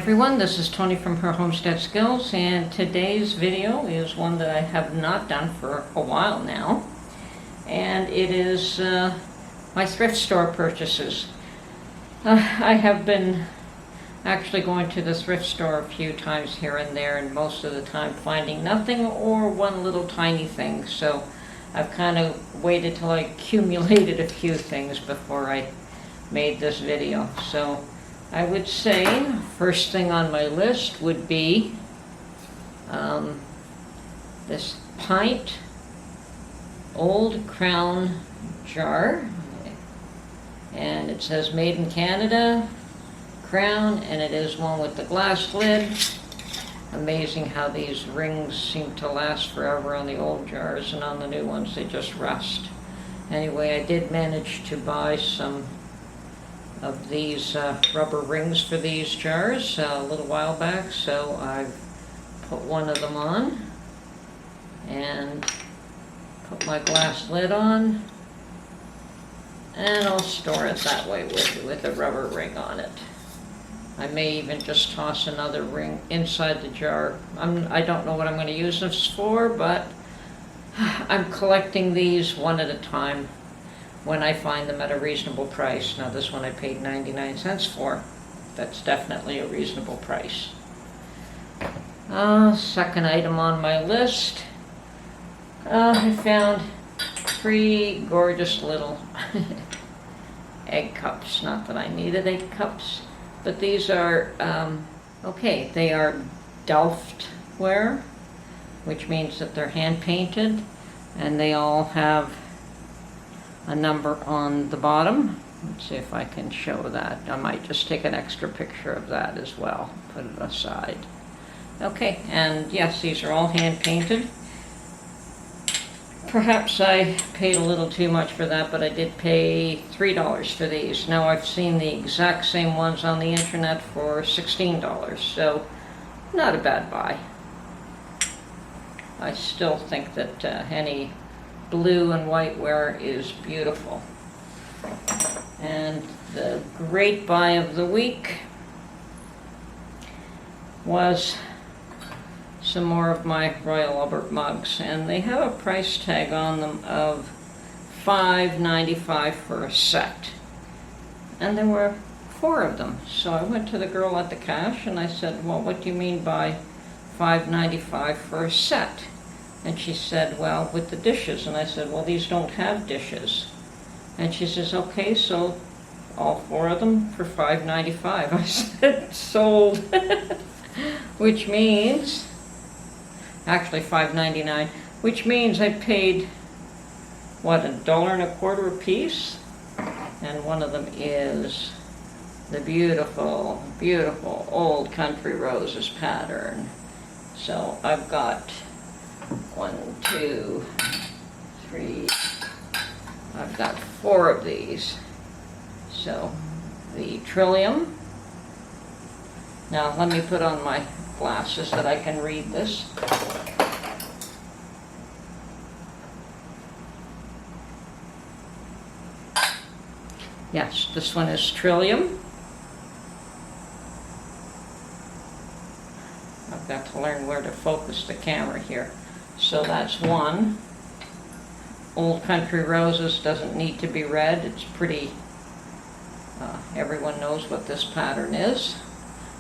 everyone, this is Tony from Her Homestead Skills, and today's video is one that I have not done for a while now, and it is my thrift store purchases. I have been actually going to the thrift store a few times here and there, and most of the time finding nothing or one little tiny thing, so I've kind of waited till I accumulated a few things before I made this video. So I would say first thing on my list would be this pint old crown jar, and it says made in Canada crown, and it is one with the glass lid. Amazing how these rings seem to last forever on the old jars, and on the new ones they just rust. Anyway, I did manage to buy some of these rubber rings for these jars a little while back, so I've put one of them on and put my glass lid on, and I'll store it that way with a rubber ring on it. I may even just toss another ring inside the jar. I don't know what I'm going to use this for, but I'm collecting these one at a time when I find them at a reasonable price. Now this one I paid 99 cents for. That's definitely a reasonable price. Second item on my list, I found 3 gorgeous little egg cups. Not that I needed egg cups, but these are, okay, they are Delft ware, which means that they're hand painted, and they all have a number on the bottom. Let's see if I can show that. I might just take an extra picture of that as well, put it aside. Okay, and yes, these are all hand painted. Perhaps I paid a little too much for that, but I did pay $3 for these. Now I've seen the exact same ones on the internet for $16, so not a bad buy. I still think that any blue and white ware is beautiful. And the great buy of the week was some more of my Royal Albert mugs, and they have a price tag on them of $5.95 for a set, and there were 4 of them. So I went to the girl at the cash and I said, well, what do you mean by $5.95 for a set? And she said, well, with the dishes. And I said, well, these don't have dishes. And she says, okay, so all 4 of them for $5.95. I said, sold. Which means, actually $5.99, which means I paid, what, $1.25 a piece? And one of them is the beautiful, beautiful Old Country Roses pattern. So I've got 1, 2, 3, I've got 4 of these. So the Trillium. Now let me put on my glasses that I can read this. Yes, this one is Trillium. I've got to learn where to focus the camera here. So that's one. Old Country Roses doesn't need to be read. It's pretty, everyone knows what this pattern is.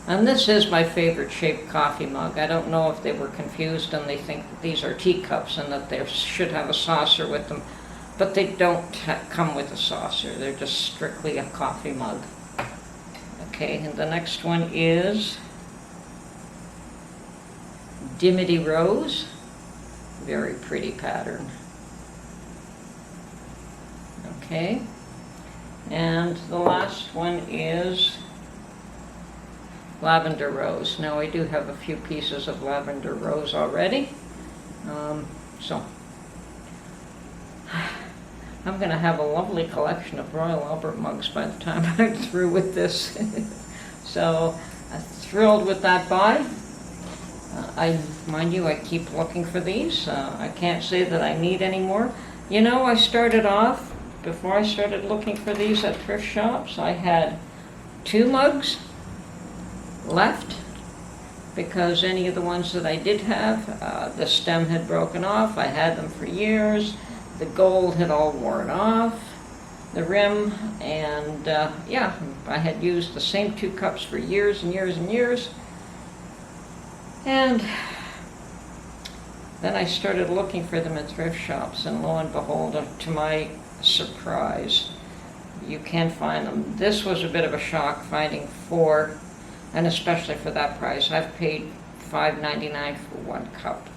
And this is my favorite shaped coffee mug. I don't know if they were confused and they think that these are teacups and that they should have a saucer with them, but they don't come with a saucer. They're just strictly a coffee mug. Okay, and the next one is Dimity Rose. Very pretty pattern. Okay, and the last one is Lavender Rose. Now I do have a few pieces of Lavender Rose already, so I'm going to have a lovely collection of Royal Albert mugs by the time I'm through with this. So I'm thrilled with that buy. Mind you, I keep looking for these. I can't say that I need any more. You know, I started off, before I started looking for these at thrift shops, I had 2 mugs left, because any of the ones that I did have, the stem had broken off. I had them for years. The gold had all worn off, the rim, and yeah, I had used the same 2 cups for years and years and years. And then I started looking for them at thrift shops, and lo and behold, to my surprise, you can find them. This was a bit of a shock, finding 4, and especially for that price. I've paid $5.99 for 1 cup.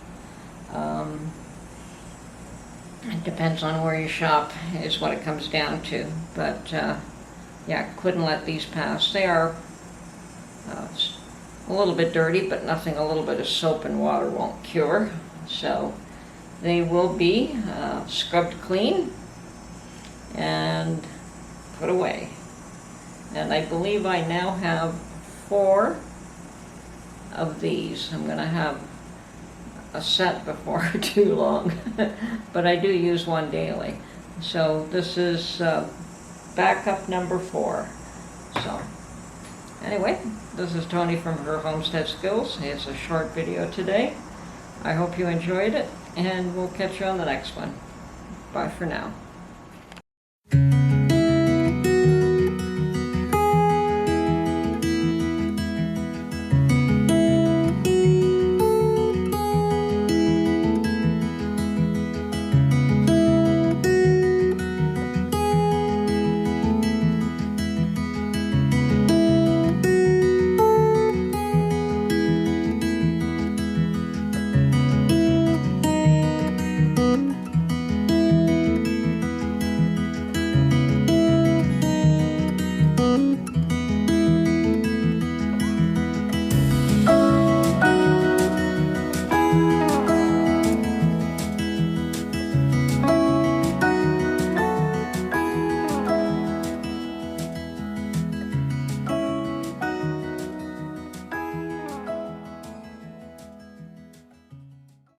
It depends on where you shop, is what it comes down to. But yeah, couldn't let these pass. They are a little bit dirty, but nothing a little bit of soap and water won't cure. So they will be scrubbed clean and put away. And I believe I now have 4 of these. I'm going to have a set before too long, but I do use one daily. So this is backup number 4. So anyway, this is Tony from Her Homestead Skills. It's a short video today. I hope you enjoyed it, and we'll catch you on the next one. Bye for now.